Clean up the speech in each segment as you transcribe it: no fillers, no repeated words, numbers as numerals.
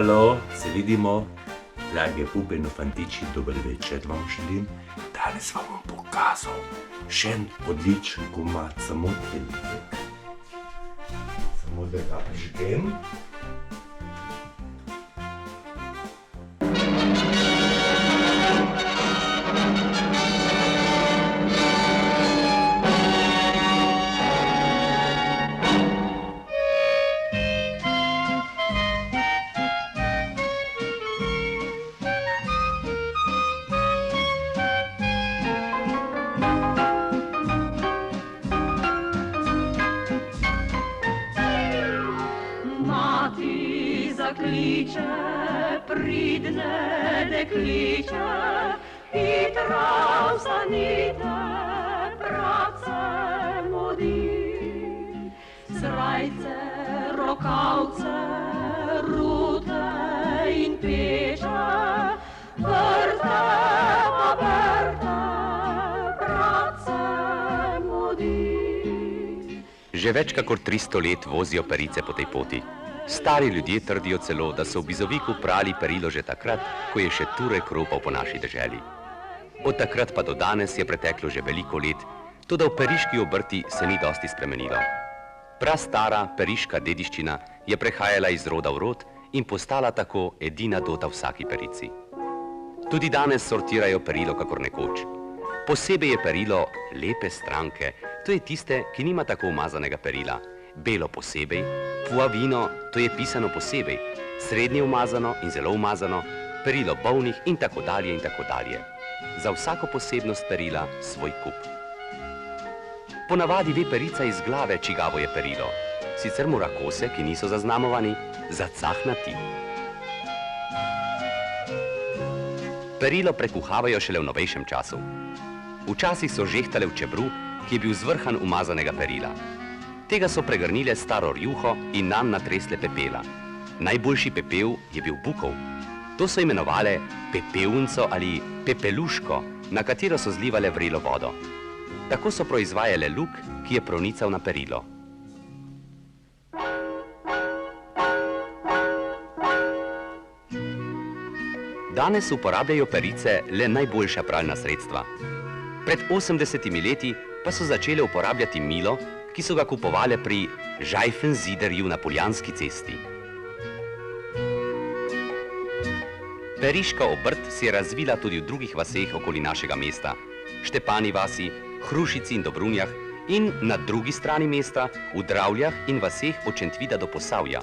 Halo, se vidimo. Drage bube in fantiči, dober večer vam želim. Danes vam bom pokazal še en odličen komad samotelike. Samo da ga prižgem. Kliče, pridne dekliče, hitra vstanite, bratce modi. Srajce, rokavce, rute in peče, vrte pa berte, bratce modi. Že več kakor 300 let vozijo perice po tej poti. Stari ljudje trdijo celo, da so v Bizoviku prali perilo že takrat, ko je še Turek ropal po naši deželi. Od takrat pa do danes je preteklo že veliko let, toda v periški obrti se ni dosti spremenilo. Prastara periška dediščina je prehajala iz roda v rod in postala tako edina dota vsaki perici. Tudi danes sortirajo perilo kakor nekoč. Posebej je perilo lepe stranke, to je tiste, ki nima tako umazanega perila. Belo posebej, puavino, to je pisano posebej, srednje umazano in zelo umazano, perilo bolnih in tako dalje in tako dalje. Za vsako posebnost perila svoj kup. Ponavadi ve perica iz glave, čigavo je perilo. Sicer mora kose, ki niso zaznamovani, zacahnati. Perilo prekuhavajo šele v novejšem času. Včasih so žehtale v čebru, ki je bil zvrhan umazanega perila. Tega so pregrnile staro rjuho in nanj natresle pepela. Najboljši pepel je bil bukov. To so imenovale pepelnico ali pepeluško, na katero so zlivale vrelo vodo. Tako so proizvajale luk, ki je pronical na perilo. Danes uporabljajo perice le najboljša pralna sredstva. Pred 80 leti pa so začele uporabljati milo, ki so ga kupovale pri Žajfenziderju na Poljanski cesti. Periška obrt se je razvila tudi v drugih vaseh okoli našega mesta, Štepani vasi, Hrušici in Dobrunjah in na drugi strani mesta v Dravljah in vaseh od Šentvida do Posavja.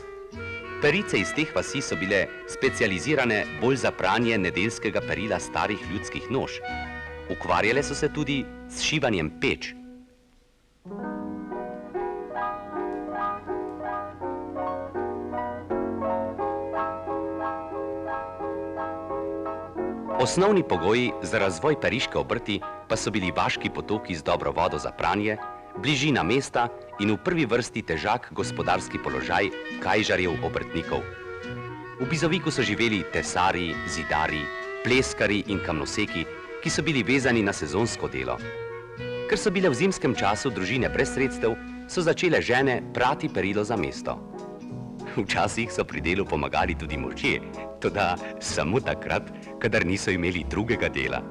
Perice iz teh vasi so bile specializirane bolj za pranje nedeljskega perila starih ljudskih nož. Ukvarjale so se tudi s šivanjem peč. Osnovni pogoji za razvoj periške obrti pa so bili vaški potoki z dobro vodo za pranje, bližina mesta in v prvi vrsti težak gospodarski položaj kajžarjev obrtnikov. V Bizoviku so živeli tesari, zidari, pleskari in kamnoseki, ki so bili vezani na sezonsko delo. Ker so bile v zimskem času družine brez sredstev, so začele žene prati perilo za mesto. Včasih so pri delu pomagali tudi možje, toda samo takrat, kadar niso imeli drugega dela.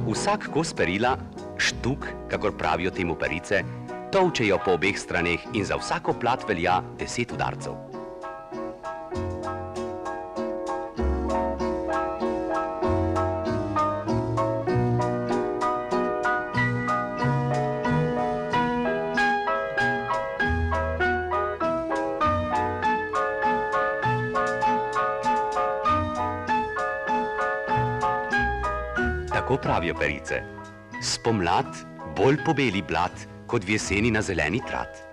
Vsak kos perila, štuk, kakor pravijo temu perice, tolčejo po obeh straneh in za vsako plat velja 10 udarcev. Tako pravijo perice. Spomlad bolj pobeli blat, kot v jeseni na zeleni trat.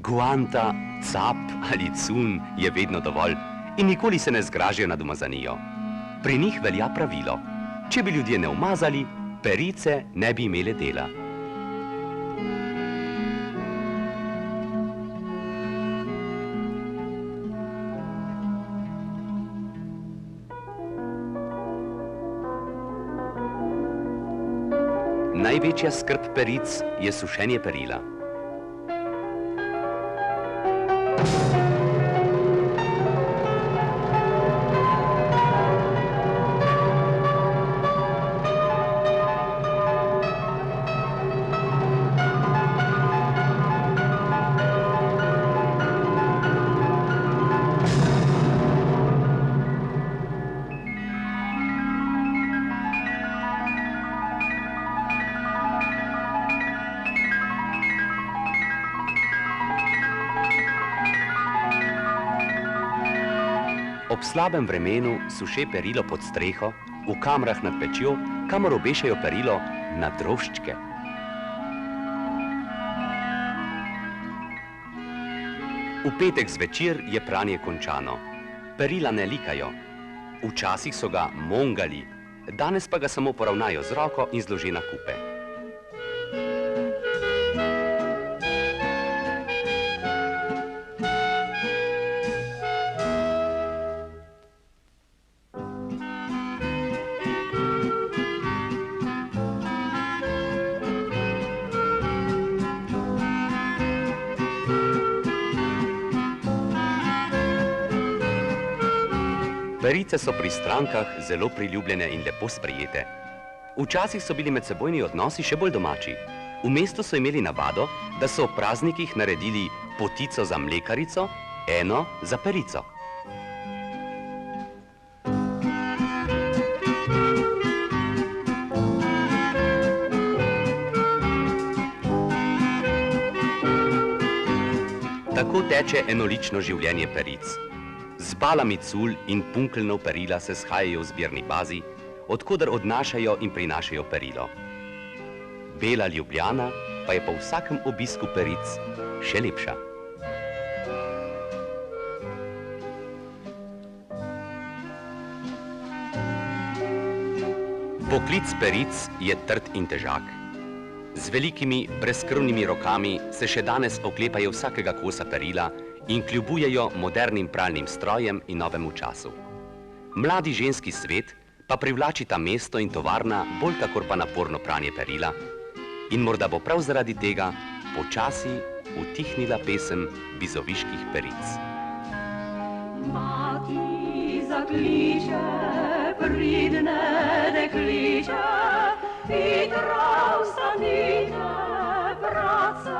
Guanta, cap ali cun je vedno dovolj in nikoli se ne zgražajo nad umazanijo. Pri njih velja pravilo. Če bi ljudje ne umazali, perice ne bi imele dela. Največja skrb peric je sušenje perila. Ob slabem vremenu suše perilo pod streho, v kamrah nad pečjo, kamor obešajo perilo na droščke. V petek zvečer je pranje končano. Perila ne likajo. Včasih so ga mongali, danes pa ga samo poravnajo z roko in zloži na kupe. Perice so pri strankah zelo priljubljene in lepo sprejete. Včasih so bili medsebojni odnosi še bolj domači. V mestu so imeli navado, da so ob praznikih naredili potico za mlekarico, eno za perico. Tako teče enolično življenje peric. Z balami cul in punkelnov perila se shajajo v zbirni bazi, odkoder odnašajo in prinašajo perilo. Bela Ljubljana pa je po vsakem obisku peric še lepša. Poklic peric je trd in težak. Z velikimi, brezkrvnimi rokami se še danes oklepajo vsakega kosa perila in kljubujejo modernim pralnim strojem in novemu času. Mladi ženski svet pa privlačita mesto in tovarna bolj kakor pa naporno pranje perila in morda bo prav zaradi tega počasi utihnila pesem bizoviških peric. Mati zakliče, pridne dekliče, hitro vstanite, bratce